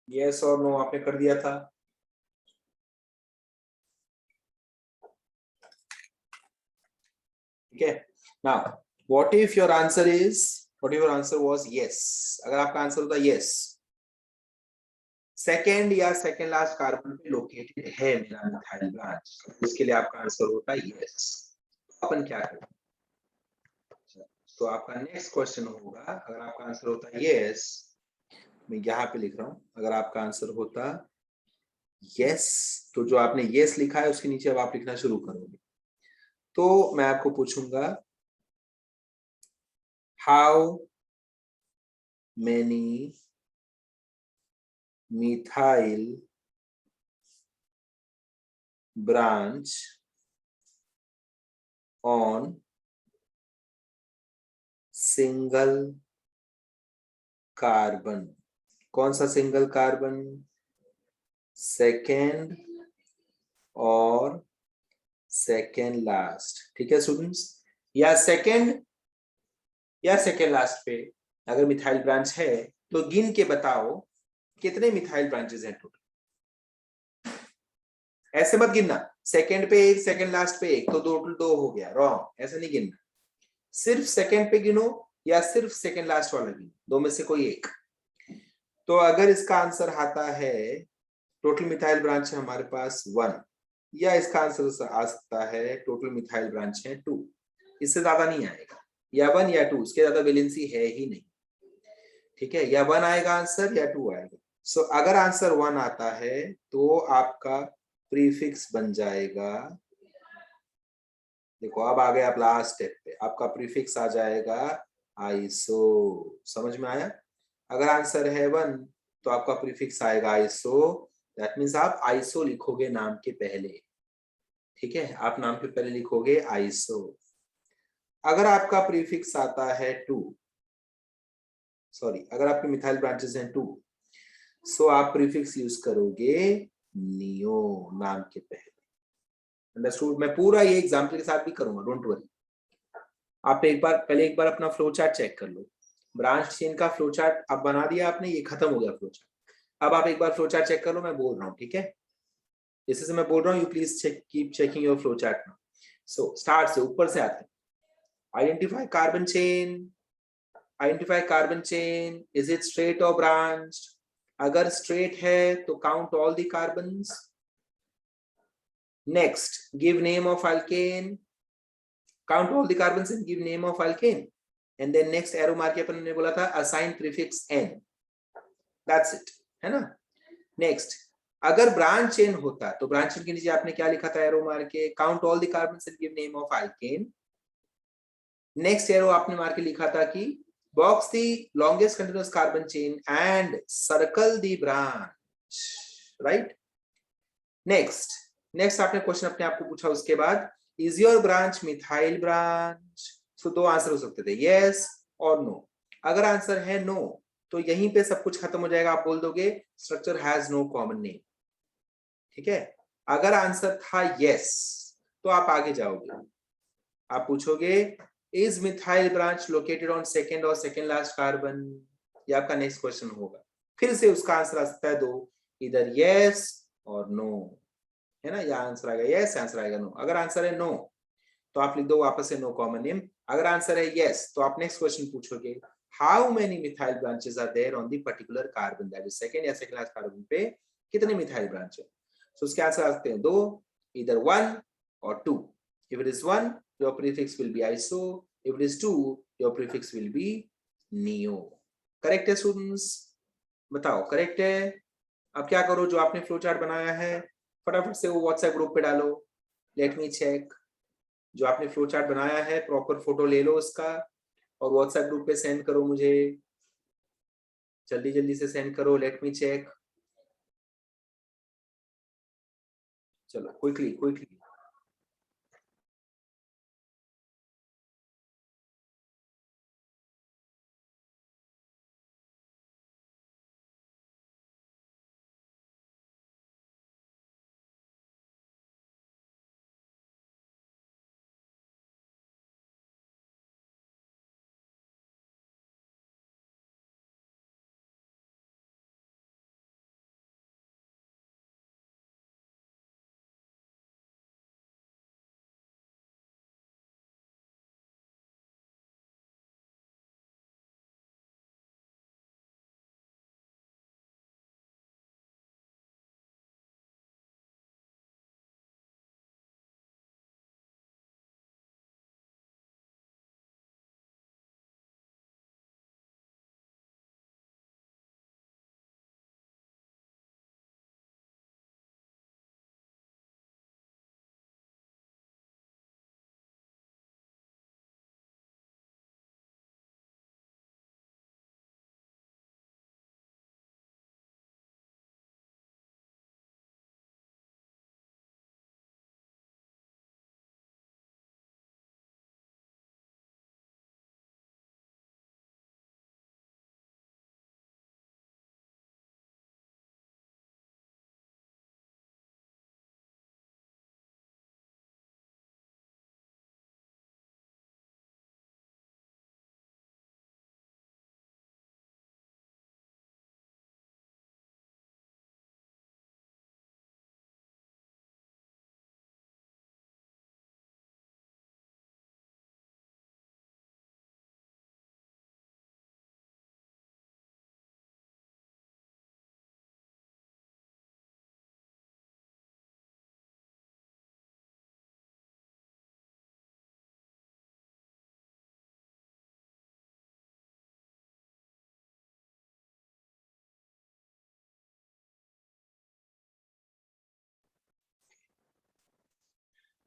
Yes और no आपने कर दिया था। ठीक है, now what if your answer is, what if your answer was yes, अगर आपका आंसर होता यस, सेकेंड या सेकेंड लास्ट कार्बन पे लोकेटेड है मेरा मिथाइल ब्रांच, इसके लिए आपका आंसर होता है यस। अपन क्या करें, तो आपका नेक्स्ट क्वेश्चन होगा, अगर आपका आंसर होता है यस, मैं यहाँ पे लिख रहा हूँ, अगर आपका आंसर होता यस, तो जो आपने यस लिखा है उसके नीचे अब आप लिखना शुरू करोगे। तो मैं आपको पूछूंगा, how many methyl branch on single carbon, कौन सा सिंगल कार्बन, सेकेंड और सेकेंड लास्ट। ठीक है स्टूडेंट्स, या सेकेंड लास्ट पे अगर मिथाइल ब्रांच है तो गिन के बताओ कितने मिथाइल ब्रांचेस हैं टोटल। ऐसे मत गिनना, सेकेंड पे एक, सेकेंड लास्ट पे एक, तो टोटल दो हो गया, रॉन्ग, ऐसा नहीं गिनना। सिर्फ सेकेंड पे गिनो या सिर्फ सेकेंड लास्ट वाला गिनो, दो में से कोई एक। तो अगर इसका आंसर आता है, टोटल मिथाइल ब्रांच है हमारे पास 1, या इसका आंसर आ सकता है टोटल मिथाइल ब्रांच है 2, इससे ज्यादा नहीं आएगा, या 1 या 2, इसके ज्यादा वैलेंसी है ही नहीं। ठीक है, या 1 आएगा आंसर या 2 आएगा। सो अगर आंसर 1 आता है तो आपका प्रीफिक्स बन जाएगा, देखो अब आ गए आप लास्ट स्टेप पे, आपका प्रीफिक्स आ जाएगा आइसो। समझ में आया, अगर आंसर है 1 तो आपका प्रीफिक्स आएगा आइसो, दैट मीन्स आप आइसो लिखोगे नाम के पहले। ठीक है, आप नाम के पहले लिखोगे आइसो। अगर आपका प्रीफिक्स आता है 2, सॉरी अगर आपके मिथाइल ब्रांचेस हैं 2, सो आप प्रीफिक्स यूज करोगे नियो नाम के पहले। अंडरस्टूड, मैं पूरा ये एग्जांपल के साथ भी करूंगा, डोंट वरी। आप एक बार अपना फ्लो चार्ट चेक कर लो, ब्रांच चेन का फ्लो चार्ट अब बना दिया आपने, ये खत्म हो गया फ्लो चार्ट। अब आप एक बार फ्लो चार्ट चेक कर लो, मैं बोल रहा हूँ, ठीक है, जैसे से मैं बोल रहा हूँ, you please check, keep checking your flow chart. So start से ऊपर से आते हैं, identify carbon chain, identify carbon chain, is it straight और ब्रांच्ड, अगर स्ट्रेट है तो count all the carbons. Next, give name of alkane, count all the carbons and give name of alkane. And then next arrow मार के अपन ने बोला था assign prefix N, that's it, है ना। नेक्स्ट, अगर ब्रांच चेन होता तो ब्रांच चेन के नीचे आपने क्या लिखा था एरो मार के, count all the carbons and give name of alkane. Next arrow आपने मार के लिखा था कि box the longest continuous carbon chain and circle the branch, right? next आपने क्वेश्चन अपने आप को पूछा उसके बाद, is your branch methyl branch? सो दो आंसर हो सकते थे, yes और no। अगर आंसर है no तो यहीं पे सब कुछ खत्म हो जाएगा, आप बोल दोगे structure has no common name. ठीक है, अगर आंसर था yes तो आप आगे जाओगे, आप पूछोगे is methyl branch located on second और सेकेंड लास्ट कार्बन, ये आपका नेक्स्ट क्वेश्चन होगा। फिर से उसका आंसर आ सकता है दो, इधर यस और नो, है ना, या आंसर आएगा यस, आंसर आएगा नो। अगर आंसर है नो तो आप लिख दो वापस से नो कॉमन नेम। अगर आंसर है यस तो आप नेक्स्ट क्वेश्चन पूछोगे how many methyl branches are there on the particular carbon, that is second या सेकेंड लास्ट कार्बन पे कितने मिथाइल ब्रांच है। सो उसके आंसर आ सकते हैं दो, इधर 1 और 2। If it is 1, your prefix will be iso. If it is 2, your prefix will be neo. Correct है स्टूडेंट्स, बताओ करेक्ट है। अब क्या करो, जो आपने फ्लो चार्ट बनाया है फटाफट से वो व्हाट्सएप ग्रुप पे डालो, लेट मी चेक। जो आपने फ्लो चार्ट बनाया है प्रॉपर फोटो ले लो उसका और व्हाट्सएप ग्रुप पे सेंड करो मुझे, जल्दी जल्दी से सेंड करो, लेट मी चेक। चलो quickly quickly.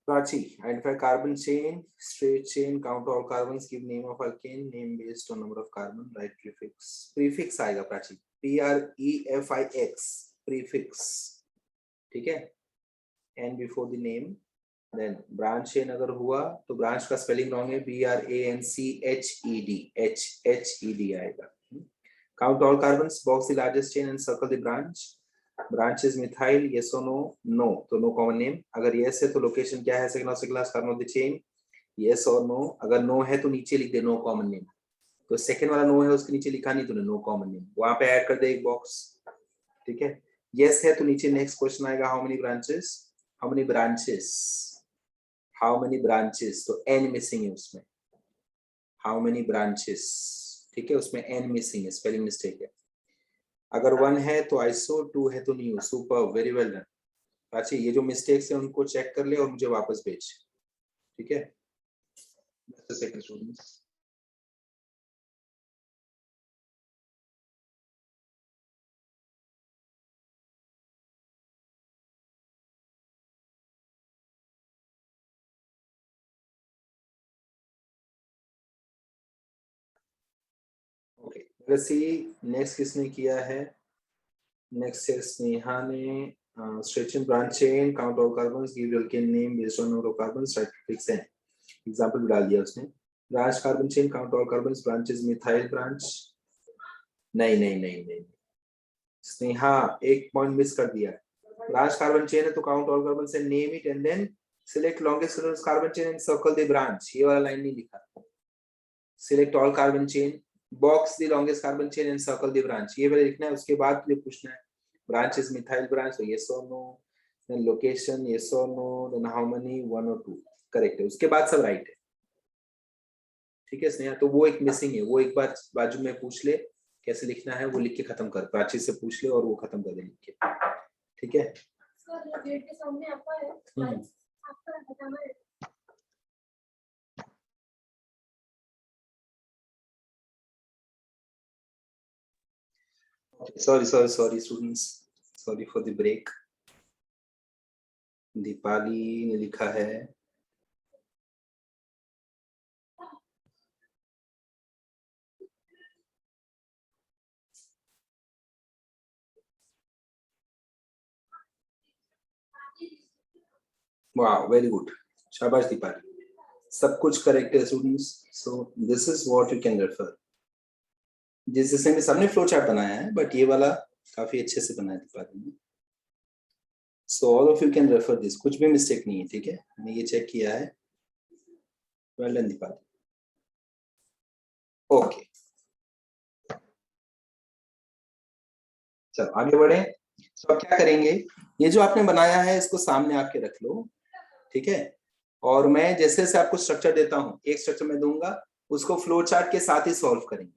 Prachi, identify carbon chain, straight chain, count all carbons, give name of alkane, name based on number of carbon, write prefix. Prefix आएगा Prachi, PREFIX, prefix, ठीक है? And before the name, then branch chain अगर हुआ तो branch का spelling wrong है, BRANCHED, HHED आएगा. Count all carbons, box the largest chain and circle the branch. Branch is methyl, yes or no? No, तो no common name. अगर yes है तो location क्या है second or second last carbon of the chain? Yes or no? अगर no है तो नीचे लिख दे no common name. तो second वाला no है उसके नीचे लिखा नहीं तूने no common name. वहाँ पे ऐड कर दे एक box, ठीक है? Yes है तो नीचे next question आएगा how many branches? How many branches? How many branches? तो n missing है उसमें. How many branches? ठीक है, उसमें n missing है, spelling mistake है. अगर 1 है तो आइसो, 2 है तो new. Super, very well done. अच्छा, ये जो मिस्टेक्स है उनको चेक कर ले और मुझे वापस भेज, ठीक है? Second students, okay. Let's see next किसने किया है. नेक्स्ट है स्नेहा ने. Stretch and branch chain, count all carbons, give alkane name based on number of carbons, right prefix है. एग्जांपल भी डाल दिया उसने. Branch carbon chain, count all carbons, branch is methyl branch. नहीं नहीं नहीं नहीं स्नेहा, एक पॉइंट मिस कर दिया. ब्रांच कार्बन चेन है तो काउंट ऑल कार्बन से name it and then select longest carbon chain and circle the branch. ये वाला लाइन नहीं लिखा. Select all carbon chain, box the longest carbon chain and circle the branch, ये वाला लिखना है. उसके बाद तुझे पूछना है branch is methyl branch, so yes or no, then location yes or no, then how many, 1 or 2. Correct है. उसके बाद सब राइट है, ठीक है स्नेहा. तो वो एक मिसिंग है, वो एक बार बाजू में पूछ ले कैसे लिखना है, वो लिख के खत्म कर. प्राची से पूछ ले और वो खत्म कर दे लिख के, ठीक है? सर गेट के सामने आपका है, आपका बताना है. sorry students, sorry for the break. Deepali ने लिखा है वाह, वेरी गुड, शाबाश दीपाली. सब कुछ करेक्ट है students. So this is what you can refer. जिस जैसे में सबने फ्लो चार्ट बनाया है, बट ये वाला काफी अच्छे से बनाया दीपाली ने. So all of you can refer this, कुछ भी मिस्टेक नहीं है, ठीक है? मैंने ये चेक किया है. Well done Deepali. ओके, चलो आगे बढ़े. तो अब क्या करेंगे, ये जो आपने बनाया है इसको सामने आके रख लो, ठीक है? और मैं जैसे जैसे आपको स्ट्रक्चर देता हूँ, एक स्ट्रक्चर मैं दूंगा, उसको फ्लो चार्ट के साथ ही सॉल्व करेंगे,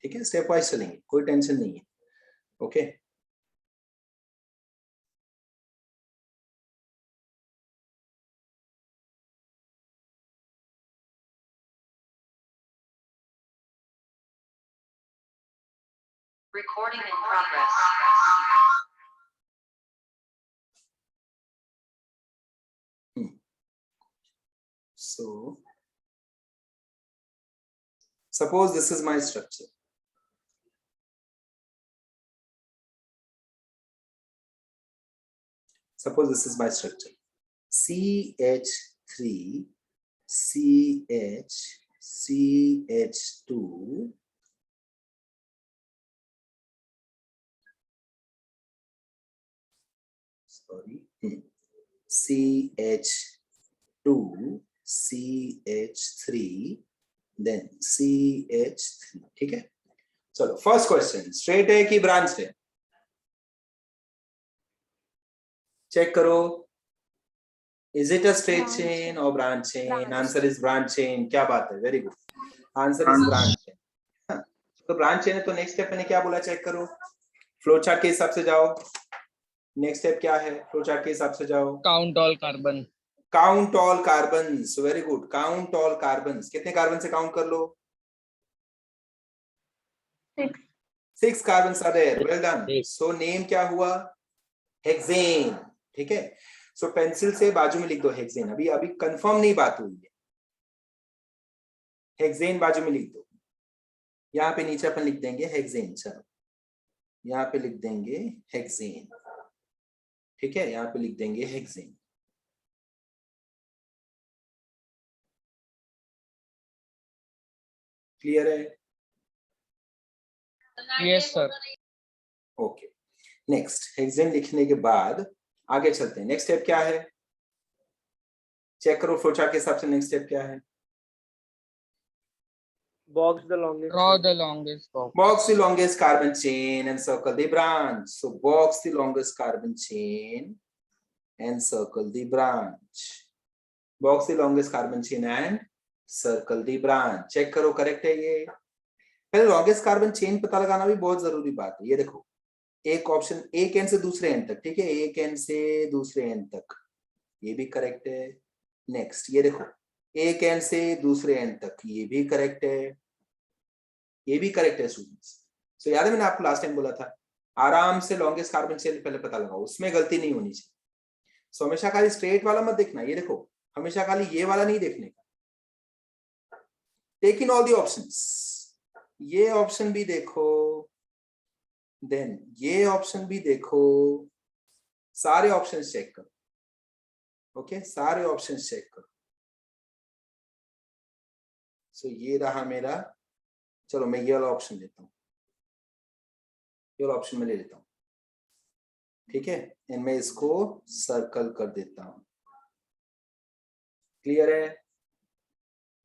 ठीक है? स्टेप वाइज चलेंगे, कोई टेंशन नहीं है. Okay, Recording in progress. So suppose this is my structure. Suppose this is my structure. CH3, CH, CH2, sorry, CH2, CH3, then CH3, ठीक है? चलो फर्स्ट क्वेश्चन, स्ट्रेट है कि ब्रांच है? चेक करो. Is it a straight chain or branch chain? Answer is branch chain. क्या बात है, very good. Answer is branch chain. तो ब्रांच chain है तो नेक्स्ट स्टेप मैंने क्या बोला, चेक करो. फ्लो चार्ट के हिसाब से जाओ. नेक्स्ट स्टेप क्या है, फ्लो चार्ट के हिसाब से जाओ. Count all carbon. Count all carbons, very good. Count all carbons, कितने कार्बन से काउंट कर लो? 6 carbons are there. Well done. So name क्या हुआ? हेक्सेन, ठीक है? सो पेंसिल से बाजू में लिख दो हेक्सेन, अभी अभी कंफर्म नहीं बात हुई है, हेक्सेन बाजू में लिख दो। यहाँ पे नीचे अपन लिख देंगे हेक्सेन, चलो यहाँ पे लिख देंगे हेक्सेन, ठीक है, यहाँ पे लिख देंगे हेक्सेन। क्लियर है? Yes sir. Okay, next hexane लिखने के बाद आगे चलते हैं। नेक्स्ट स्टेप क्या है, चेक करो फ्लोचार्ट के हिसाब से नेक्स्ट स्टेप क्या है। Box the longest. Draw the longest box. Box the longest carbon chain and circle the branch. So box the longest carbon chain and circle the branch. Box the longest carbon chain and circle the branch. Check करो correct है ये। पहले longest carbon chain पता लगाना भी बहुत जरूरी बात है। ये देखो एक ऑप्शन एक एंड से दूसरे एंड तक, ठीक है, एक एंड से दूसरे एंड तक, ये भी करेक्ट है। नेक्स्ट ये देखो एक एंड से दूसरे एंड तक, ये भी करेक्ट है, ये भी करेक्ट है स्टूडेंट्स। सो याद है मैंने आपको लास्ट टाइम बोला था आराम से लॉन्गेस्ट कार्बन चेन पहले पता लगाओ, उसमें गलती नहीं होनी चाहिए। सो हमेशा खाली स्ट्रेट वाला मत देखना, ये देखो हमेशा खाली ये वाला नहीं देखने का। Take in all the options, ये ऑप्शन भी देखो, देन ये ऑप्शन भी देखो, सारे ऑप्शंस चेक करो। ओके सारे ऑप्शंस चेक करो। सो ये रहा मेरा, चलो मैं ये वाला ऑप्शन लेता हूँ, ये वाला ऑप्शन में ले लेता हूँ, ठीक है, एंड मैं इसको सर्कल कर देता हूँ। क्लियर है?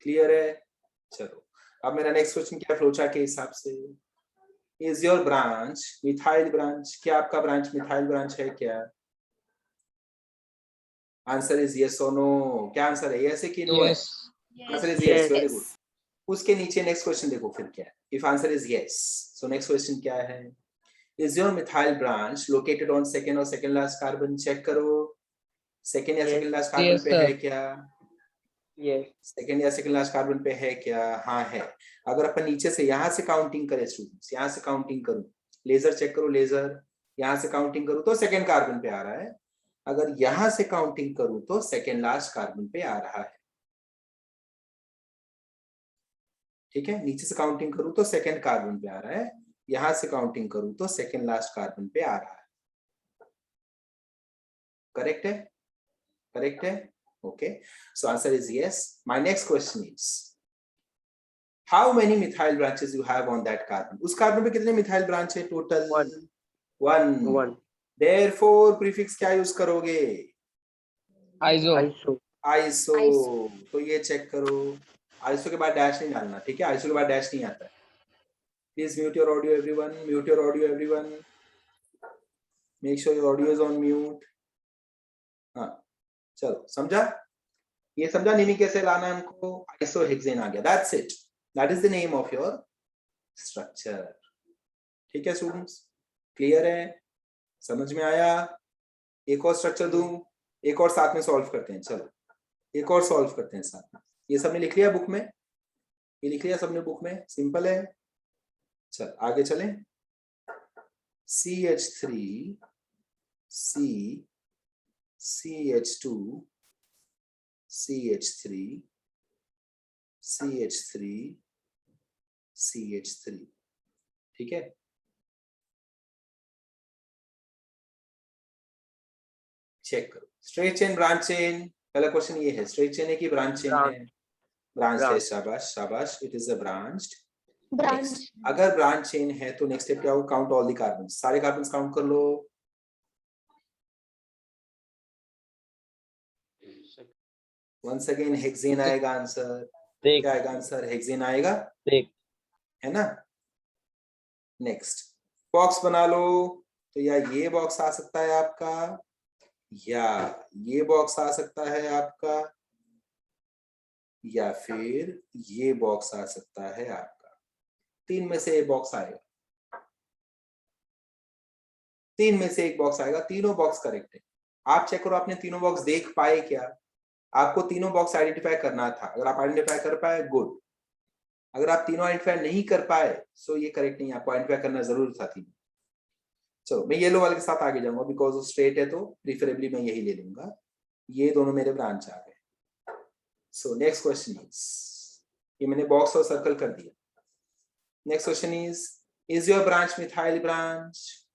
क्लियर है? चलो अब मेरा नेक्स्ट क्वेश्चन क्या है फ्लोचार्ट के हिसाब से। Is your branch methyl branch? क्या आपका ब्रांच मिथाइल ब्रांच है क्या? आंसर इज यस और नो। क्या आंसर है, यस है कि नो है? Answer is yes, very good. उसके नीचे नेक्स्ट क्वेश्चन देखो फिर क्या है। If answer is yes, so next question क्या है, is your methyl branch located on second और सेकंड लास्ट कार्बन? चेक करो सेकंड या सेकंड लास्ट कार्बन पे है क्या? सेकंड या सेकंड लास्ट कार्बन पे है क्या? हाँ है। अगर अपन नीचे से यहाँ से काउंटिंग करें स्टूडेंट्स, यहाँ से काउंटिंग करूं, लेजर चेक करो, लेजर यहाँ से काउंटिंग करूं तो सेकंड कार्बन पे आ रहा है। अगर यहाँ से काउंटिंग करूं तो सेकंड लास्ट कार्बन पे आ रहा है, ठीक है। नीचे से काउंटिंग करूं तो सेकंड कार्बन पे आ रहा है, यहां से काउंटिंग करूं तो सेकंड लास्ट कार्बन पे आ रहा है। करेक्ट है? करेक्ट है? Okay, so answer is yes. My next question is how many methyl branches you have on that carbon? उस कार्बन पे कितने मिथाइल ब्रांच है टोटल? वन। देयरफॉर प्रीफिक्स क्या यूज करोगे? आइसो। आइसो। तो ये चेक करो, आइसो के बाद डैश नहीं डालना, ठीक है, आइसो के बाद डैश नहीं आता है। Please mute your audio everyone, mute your audio everyone, make sure your audio is on mute. हाँ चलो समझा, ये समझा नहीं कैसे लाना है हमको। आइसोहेक्सेन आ गया, that's it, that is the name of your structure. ठीक है स्टूडेंट्स, क्लियर है? समझ में आया? एक और स्ट्रक्चर दूं, एक और साथ में सॉल्व करते हैं। चलो एक और सॉल्व करते हैं साथ में। ये सबने लिख लिया बुक में? ये लिख लिया सबने बुक में? सिंपल है। चल आगे चलें। CH3 C CH2 CH3 CH3 CH3, ठीक है। चेक करो स्ट्रेट चेन ब्रांच चेन। पहला क्वेश्चन ये है, स्ट्रेट चेन है कि ब्रांच चेन है? ब्रांच है, शाबाश शाबाश, it is a branched branch. अगर ब्रांच चेन है तो नेक्स्ट स्टेप क्या होगा? काउंट ऑल द कार्बन, सारे कार्बन काउंट कर लो। वंस अगेन हेक्सेन आएगा आंसर। क्या आएगा आंसर? हेक्सेन आएगा, है ना। नेक्स्ट बॉक्स बना लो, तो या ये बॉक्स आ सकता है आपका, या ये बॉक्स आ सकता है आपका, या फिर ये बॉक्स आ सकता है आपका। तीन में से एक बॉक्स आएगा, तीन में से एक बॉक्स आएगा। तीनों बॉक्स करेक्ट है। आप चेक करो आपने तीनों बॉक्स देख पाए क्या? आपको तीनों बॉक्स आइडेंटिफाई करना था। अगर आप आइडेंटिफाई कर पाए गुड, अगर आप तीनों आइडेंटिफाई नहीं कर पाए सो ये करेक्ट नहीं, आपको आइडेंटिफाई करना जरूर था तीनों। चलो मैं येलो वाले के साथ आगे जाऊंगा, बिकॉज वो स्ट्रेट है तो प्रीफरेबली मैं यही ले लूंगा। ये दोनों मेरे ब्रांच आ गए। सो नेक्स्ट क्वेश्चन इज, ये मैंने बॉक्स और सर्कल कर दिया। Next question is your branch methyl branch?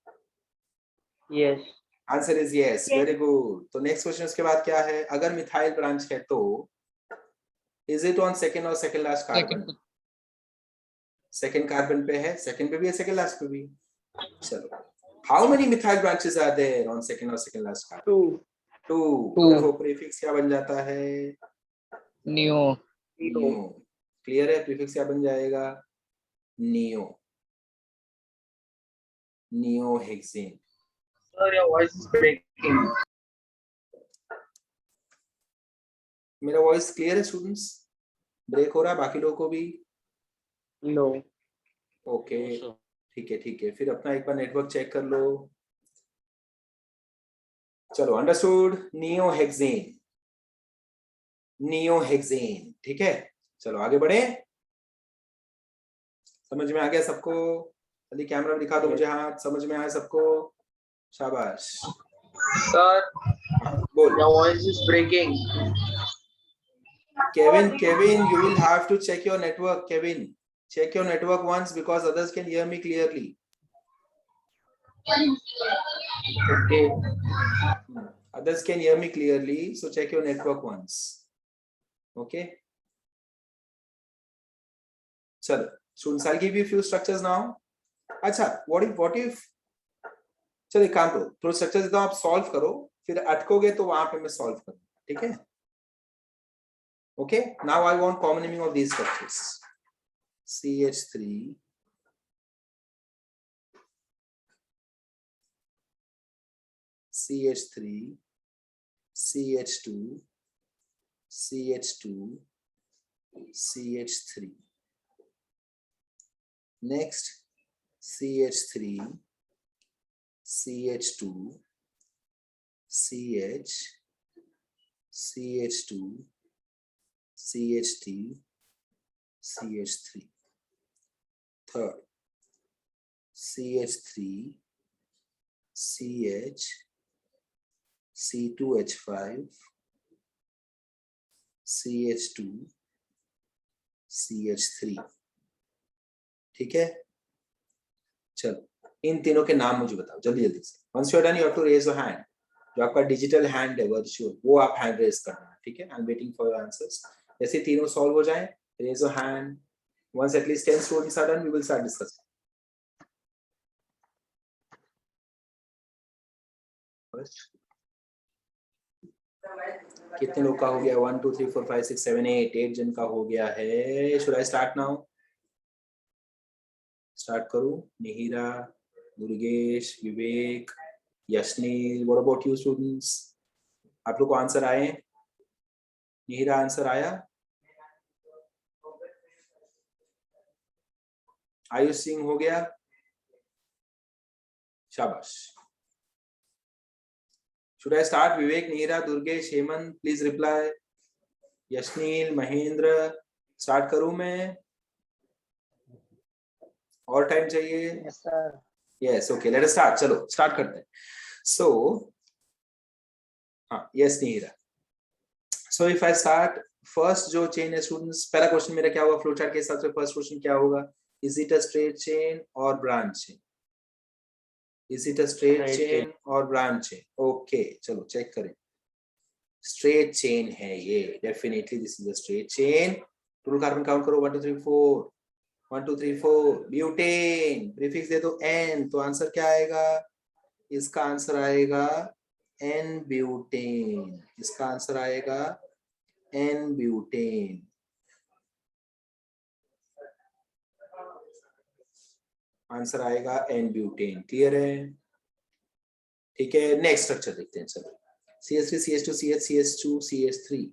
Yes. Answer is yes, very good. तो नेक्स्ट क्वेश्चन उसके बाद क्या है, अगर मिथाइल ब्रांच है तो इज इट ऑन सेकेंड और second last carbon? Second. Second carbon पे है, सेकेंड पे भी है, सेकेंड लास्ट पे भी। चलो, how many methyl branches are there on second और सेकेंड लास्ट कार्बन? 2. 2। देखो प्रीफिक्स क्या बन जाता है? Neo. नियो। क्लियर है? प्रीफिक्स क्या बन जाएगा? Neo. Neo hexane. Sir, your voice is breaking. मेरा वॉइस क्लियर है स्टूडेंट्स? ब्रेक हो रहा है बाकी लोगों को भी? No. ओके, ठीक है ठीक है, फिर अपना एक बार नेटवर्क चेक कर लो। चलो, understood. Neo hexane, neo hexane, ठीक है। चलो आगे बढ़े। समझ में आ गया सबको? जल्दी कैमरा में दिखा दो मुझे हाथ, समझ में आया सबको? शाबाश। Sir, बोल। your voice is breaking. Kevin, you will have to check your network. Kevin, check your network once because others can hear me clearly. Okay. Others can hear me clearly, so check your network once. Okay. Chalo, students, I'll give you a few structures now. अच्छा, what if चलो एक काम करो, थोड़े structures देता हूं, आप solve करो, फिर अटकोगे तो वहां पे मैं सॉल्व करूंगा, ठीक है? Okay, now I want common naming of these structures. CH3, CH3, CH2, CH2, CH3. Next, CH3, CH2, CH, CH2, CH3, CH3. Third, CH3, CH, C2H5, CH2, CH3, ठीक है? चलो, इन तीनों के नाम मुझे बताओ जल्दी जल्दी से। Once you're done, you have to raise your hand. जो आपका डिजिटल हैंड है वर्चुअल, वो आप हैंड रेज करना है, ठीक है? I am waiting for your answers. जैसे तीनों सॉल्व हो जाए, raise your hand. Once at least 10 students are done, we will start discussing. कितने लोग का हो गया? 1 2 3 4 5 6 7 8 जन का हो गया है। Should I start now? Start करूं? निहिरा, दुर्गेश, विवेक, यशनील, what about you students? आप लोग को आंसर आए? निहिरा आंसर आया? आयुष सिंह हो गया? शाबाश। Should I start? Vivek, Nihira, Durgesh, Hemant, please reply. Yashneel, Mahendra, start करूं मैं? और टाइम चाहिए? Yes, sir. Yes, okay, let us start. चलो स्टार्ट करते हैं। सो हाँ, yes Nihira. So if I start, first जो चेन है स्टूडेंट्स, पहला क्वेश्चन मेरा क्या होगा फ्लो चार्ट के हिसाब से? फर्स्ट क्वेश्चन क्या होगा? Is it a straight chain और branch chain? Is it a straight chain और ब्रांच चेन? ओके, चलो चेक करें। स्ट्रेट चेन है ये, definitely this is a straight chain. Total carbon count करो, 1 2 3 4, 1 2 3 4। ब्यूटेन, प्रीफिक्स दे दो N, तो आंसर क्या आएगा? इसका आंसर आएगा N ब्यूटेन। इसका आंसर आएगा N ब्यूटेन। आंसर आएगा N ब्यूटेन। क्लियर है? ठीक है, नेक्स्ट स्ट्रक्चर देखते हैं। चलो, CH3, CH2, CH, CH2, CH3।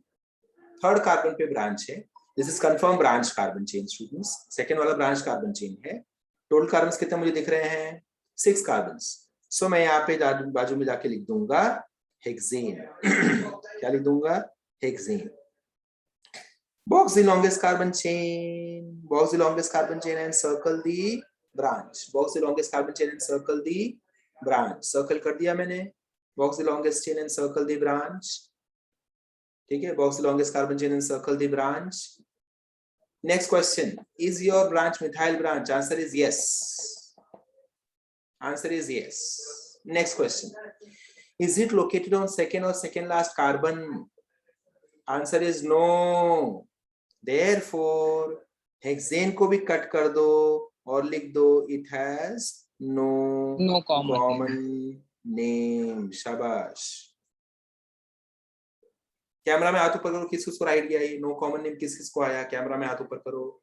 Third carbon पे ब्रांच है। This is confirm branch carbon chain students. Second वाला ब्रांच कार्बन चेन है। टोटल कार्बन कितने मुझे दिख रहे हैं? 6 कार्बन। सो मैं यहाँ पे बाजू में जाके लिख दूंगा हेक्सेन। क्या लिख दूंगा? Hexane. Box the longest carbon chain. Box the longest carbon chain and circle the branch. Box the longest carbon chain and circle the branch. Circle कर दिया मैंने. Box the longest chain and circle the branch. ठीक है, box the longest carbon chain and circle the branch. Next question, is your branch methyl branch? Answer is yes. Answer is yes. Next question, is it located on second or second last carbon? Answer is no. Therefore hexane को भी cut कर दो और लिख दो it has no common name. शाबाश. Camera में हाथ ऊपर करो, किस किसको राइट गया? नो कॉमन नेम किस किसको आया? कैमरा में हाथ ऊपर करो.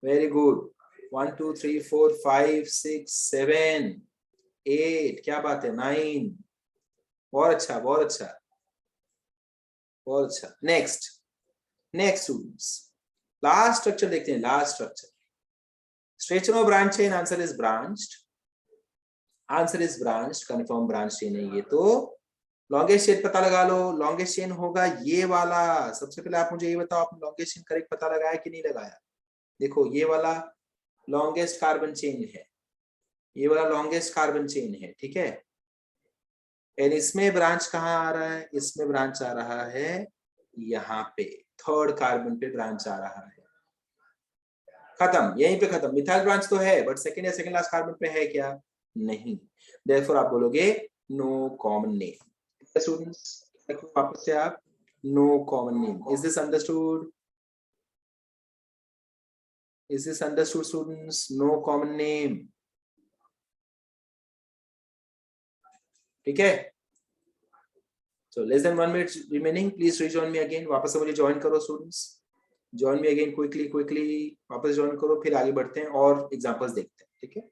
Very good. 1 2 3 4 5 6 7 8. क्या बात है? 9. बहुत अच्छा, बहुत अच्छा, बहुत अच्छा. नेक्स्ट स्टूडेंट्स, लास्ट स्ट्रक्चर देखते हैं. लास्ट स्ट्रक्चर, स्ट्रेचन of branch chain. Answer is branched. Answer is branched. Confirm branch chain है ये. तो लॉन्गेस्ट चेन पता लगा लो. लॉन्गेस्ट चेन होगा ये वाला. सबसे पहले आप मुझे ये बताओ, आपने लॉन्गेस्ट चेन करेक्ट पता लगाया कि नहीं लगाया? देखो ये वाला लॉन्गेस्ट कार्बन चेन है, ये वाला लॉन्गेस्ट कार्बन चेन है. ठीक है, एंड इसमें ब्रांच कहाँ आ रहा है? इसमें ब्रांच आ रहा है यहाँ पे, थर्ड कार्बन पे ब्रांच आ रहा है. खत्म, यहीं पे खत्म. मिथाइल ब्रांच तो है, बट सेकंड या सेकंड लास्ट कार्बन पे है क्या? नहीं. देयरफॉर आप बोलोगे नो कॉमन नेम. स्टूडेंट्स वापस से आप, no common name. Is this understood? Is this understood, students? No common name. ठीक है, so less than 1 minute remaining. Please rejoin me again. वापस से मुझे ज्वाइन करो students. Join me again quickly. वापस ज्वाइन करो, फिर आगे बढ़ते हैं और एग्जांपल्स देखते हैं. ठीक है.